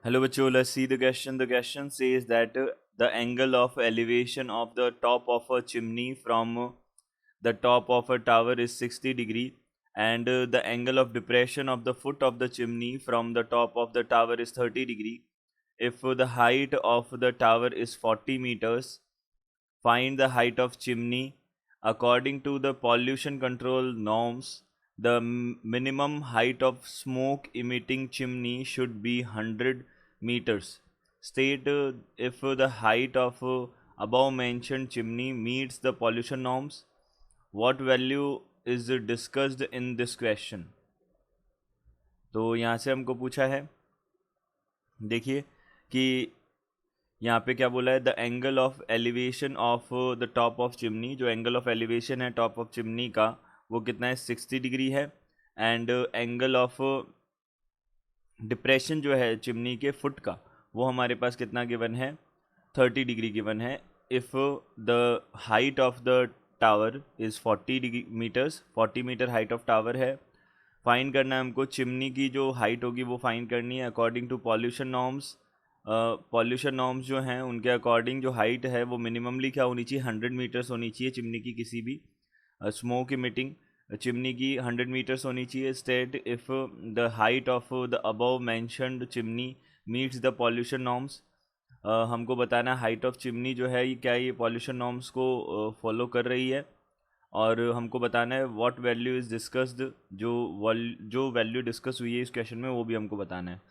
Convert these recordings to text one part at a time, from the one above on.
Hello, bachcho. Let's see the question. The question says that the angle of elevation of the top of a chimney from the top of a tower is 60 degree, and the angle of depression of the foot of the chimney from the top of the tower is 30 degree. If the height of the tower is 40 meters, find the height of chimney. According to the pollution control norms, the minimum height of smoke emitting chimney should be 100 meters. State if the height of above mentioned chimney meets the pollution norms. What value is discussed in this question? तो यहाँ से हमको पूछा है, देखिए कि यहाँ पे क्या बोला है, the angle of elevation of the top of chimney. जो एंगल ऑफ एलिवेशन है टॉप ऑफ चिमनी का वो कितना है, 60 डिग्री है. एंड एंगल ऑफ डिप्रेशन जो है चिमनी के फुट का वो हमारे पास कितना गिवन है, 30 डिग्री गिवन है. If the height of the tower is 40 degree meters, 40 meter height of tower है. फाइंड करना है हमको चिमनी की जो हाइट होगी वो फाइंड करनी है according to pollution norms. Pollution norms जो हैं उनके अकॉर्डिंग जो हाइट है वो मिनिममली क्या होनी चाहिए, 100 मीटर्स होनी चाहिए चिमनी की. किसी भी स्मोक इमिटिंग चिमनी की 100 मीटर्स होनी चाहिए. State if the height of the above mentioned chimney meets the pollution norms. हमको बताना है हाइट ऑफ चिमनी जो है ये क्या ये पॉल्यूशन नॉर्म्स को फॉलो कर रही है. और हमको बताना है व्हाट वैल्यू इज़ डिस्कस्ड, जो वैल्यू डिस्कस हुई है इस क्वेश्चन में वो भी हमको बताना है.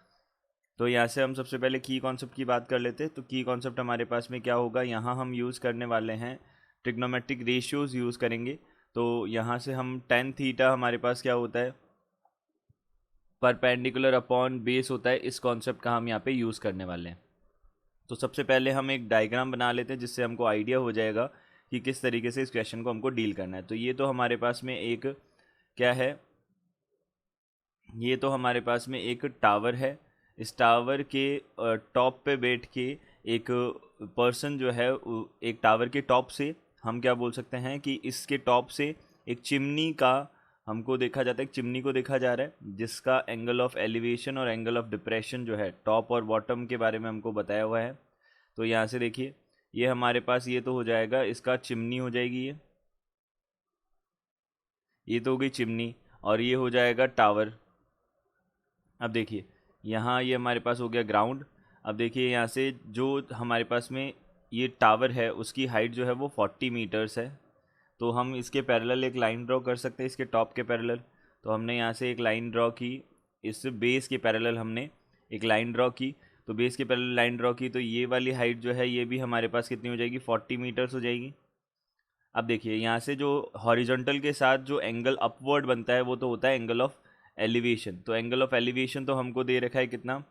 तो यहाँ से हम सबसे पहले की कॉन्सेप्ट की बात कर लेते हैं. तो की कॉन्सेप्ट हमारे पास में क्या होगा, यहाँ हम यूज़ करने वाले हैं ट्रिग्नोमेट्रिक रेशियोज़ यूज़ करेंगे. तो यहाँ से हम टेन थीटा हमारे पास क्या होता है, परपेंडिकुलर अपॉन बेस होता है. इस कॉन्सेप्ट का हम यहाँ पे यूज़ करने वाले हैं. तो सबसे पहले हम एक डायग्राम बना लेते हैं जिससे हमको आइडिया हो जाएगा कि किस तरीके से इस क्वेश्चन को हमको डील करना है. तो ये तो हमारे पास में एक क्या है, ये तो हमारे पास में एक टावर है. इस टावर के टॉप पे बैठ के एक पर्सन जो है एक टावर के टॉप से हम क्या बोल सकते हैं कि इसके टॉप से एक चिमनी का हमको देखा जाता है, एक चिमनी को देखा जा रहा है जिसका एंगल ऑफ एलिवेशन और एंगल ऑफ डिप्रेशन जो है टॉप और बॉटम के बारे में हमको बताया हुआ है. तो यहाँ से देखिए ये हमारे पास ये तो हो जाएगा, इसका चिमनी हो जाएगी, ये तो हो गई चिमनी, और ये हो जाएगा टावर. अब देखिए यहाँ ये हमारे पास हो गया ग्राउंड. अब देखिए यहाँ से जो हमारे पास में ये टावर है उसकी हाइट जो है वो 40 मीटर्स है. तो हम इसके पैरेलल एक लाइन ड्रॉ कर सकते हैं, इसके टॉप के पैरेलल. तो हमने यहाँ से एक लाइन ड्रॉ की, इस बेस के पैरेलल हमने एक लाइन ड्रॉ की. तो बेस के पैरेलल लाइन ड्रॉ की तो ये वाली हाइट जो है ये भी हमारे पास कितनी हो जाएगी, 40 मीटर्स हो जाएगी. अब देखिए यहाँ से जो हॉरिजॉन्टल के साथ जो एंगल अपवर्ड बनता है वो तो होता है एंगल ऑफ एलिवेशन. तो एंगल ऑफ एलिवेशन तो हमको दे रखा है कितना,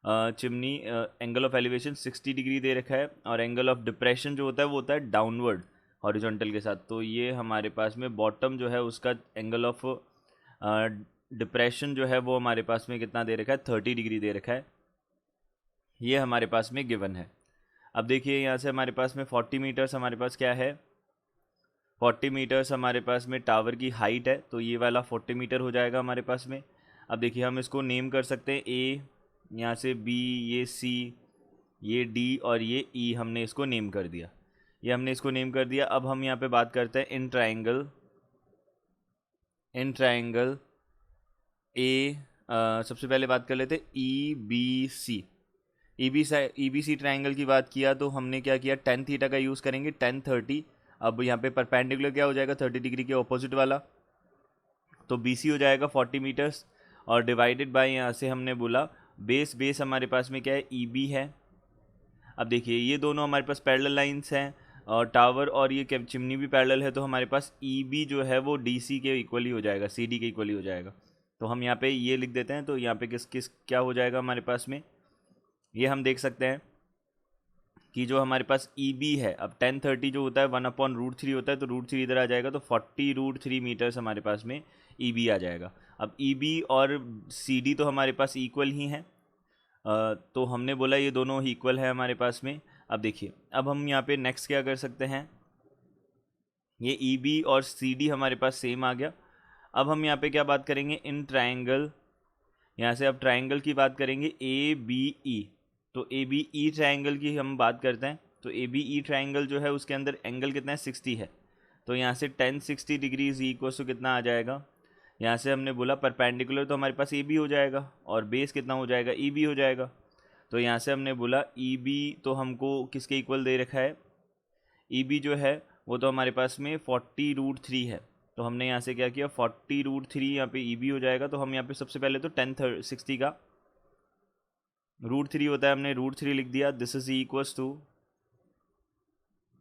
chimney angle of elevation 60 degree दे रखा है. और एंगल ऑफ डिप्रेशन जो होता है वो होता है डाउनवर्ड हॉरिजॉन्टल के साथ. तो ये हमारे पास में बॉटम जो है उसका एंगल ऑफ डिप्रेशन जो है वो हमारे पास में कितना दे रखा है, 30 डिग्री दे रखा है. ये हमारे पास में गिवन है. अब देखिए यहाँ से हमारे पास में 40 मीटर्स हमारे पास क्या है, 40 मीटर्स हमारे पास में टावर की हाइट है. तो ये वाला 40 मीटर हो जाएगा हमारे पास में. अब देखिए हम इसको नेम कर सकते हैं ए, यहाँ से बी, ये सी, ये डी और ये ई हमने इसको नेम कर दिया. ये हमने इसको नेम कर दिया. अब हम यहाँ पे बात करते हैं इन ट्राइंगल ए. सबसे पहले बात कर लेते हैं E B C. E B C triangle की बात किया तो हमने क्या किया, टेन थीटा का यूज़ करेंगे, 10 30. अब यहाँ पे परपेंडिकुलर क्या हो जाएगा, 30 डिग्री के ऑपोजिट वाला. तो बी सी हो जाएगा 40 मीटर्स और डिवाइडेड बाय यहाँ से हमने बोला बेस हमारे पास में क्या है, ई बी है. अब देखिए ये दोनों हमारे पास पैरेलल लाइंस हैं और टावर और ये चिमनी भी पैरेलल है. तो हमारे पास ई बी जो है वो डी सी के इक्वली हो जाएगा, सी डी के इक्वली हो जाएगा. तो हम यहाँ पे ये लिख देते हैं. तो यहाँ पे किस किस क्या हो जाएगा हमारे पास में, ये हम देख सकते हैं कि जो हमारे पास ई बी है, अब 10 30 जो होता है 1/√3 होता है. तो √3 इधर आ जाएगा तो 40√3 मीटर्स हमारे पास में ई बी आ जाएगा. अब ई बी और सी डी तो हमारे पास इक्वल ही हैं. तो हमने बोला ये दोनों ही इक्वल है हमारे पास में. अब देखिए अब हम यहाँ पे नेक्स्ट क्या कर सकते हैं, ये ई बी और सी डी हमारे पास सेम आ गया. अब हम यहाँ पे क्या बात करेंगे, इन ट्राइंगल यहाँ से अब ट्राइंगल की बात करेंगे ABE। तो ABE ट्राइंगल की हम बात करते हैं। तो ABE ट्राइंगल जो है उसके अंदर एंगल कितना है, 60 है। तो यहाँ से 1060 डिग्रीज इक्वल टू कितना आ जाएगा, यहाँ से हमने बोला परपेंडिकुलर, तो हमारे पास AB हो जाएगा और बेस कितना हो जाएगा, EB हो जाएगा। तो यहाँ से हमने बोला EB तो हमको किसके इक्वल दे रखा है, EB जो है वो तो हमारे पास में 40√3 है। तो हमने यहाँ से क्या किया, 40√3 यहाँ पे EB हो जाएगा। तो हम यहाँ पे सबसे पहले तो 1060 का √3 होता है, हमने √3 लिख दिया। दिस इज इक्वल्स टू,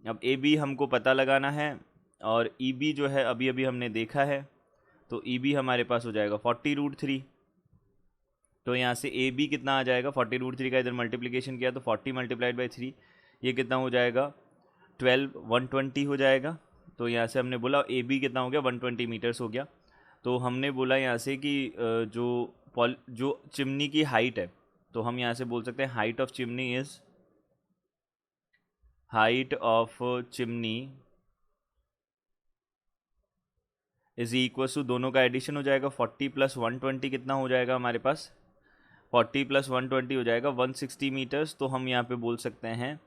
अब AB हमको पता लगाना है और EB जो है अभी अभी हमने देखा है। तो EB हमारे पास हो जाएगा 40√3। तो यहाँ से AB कितना आ जाएगा, 40√3 का इधर मल्टीप्लिकेशन किया तो 40 मल्टीप्लाइड बाई 3, ये कितना हो जाएगा 120 हो जाएगा। तो यहाँ से हमने बोला AB कितना हो गया, 120 मीटर्स हो गया। तो हमने बोला यहाँ से कि जो चिमनी की हाइट है, तो हम यहाँ से बोल सकते हैं height of chimney is equal to, दोनों का एडिशन हो जाएगा 40 + 120 कितना हो जाएगा हमारे पास, 40 + 120 हो जाएगा 160 मीटर्स। तो हम यहाँ पे बोल सकते हैं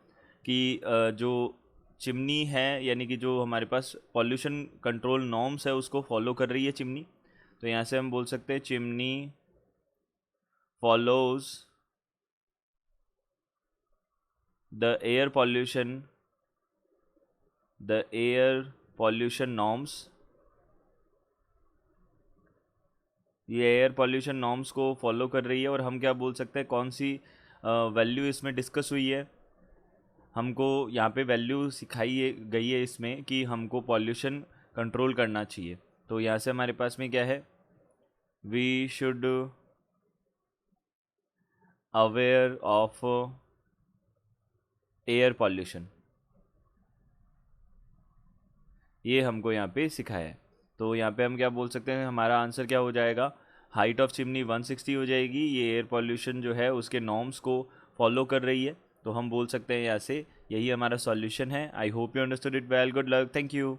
कि जो चिमनी है, यानी कि जो हमारे पास पॉल्यूशन कंट्रोल नॉर्म्स है उसको फॉलो कर रही है चिमनी। तो यहाँ से हम बोल सकते हैं chimney follows the air pollution norms, ये एयर पॉल्यूशन नॉर्म्स को फॉलो कर रही है। और हम क्या बोल सकते हैं, कौन सी वैल्यू इसमें डिस्कस हुई है, हमको यहाँ पे वैल्यू सिखाई गई है इसमें कि हमको पॉल्यूशन कंट्रोल करना चाहिए। तो यहाँ से हमारे पास में क्या है, we should aware of air pollution, ये हमको यहाँ पे सिखाया है। तो यहाँ पे हम क्या बोल सकते हैं, हमारा आंसर क्या हो जाएगा, हाइट ऑफ चिमनी 160 हो जाएगी। ये एयर पॉल्यूशन जो है उसके नॉर्म्स को फॉलो कर रही है। तो हम बोल सकते हैं यहाँ से यही हमारा सॉल्यूशन है। I hope you understood it well. Good luck, thank you.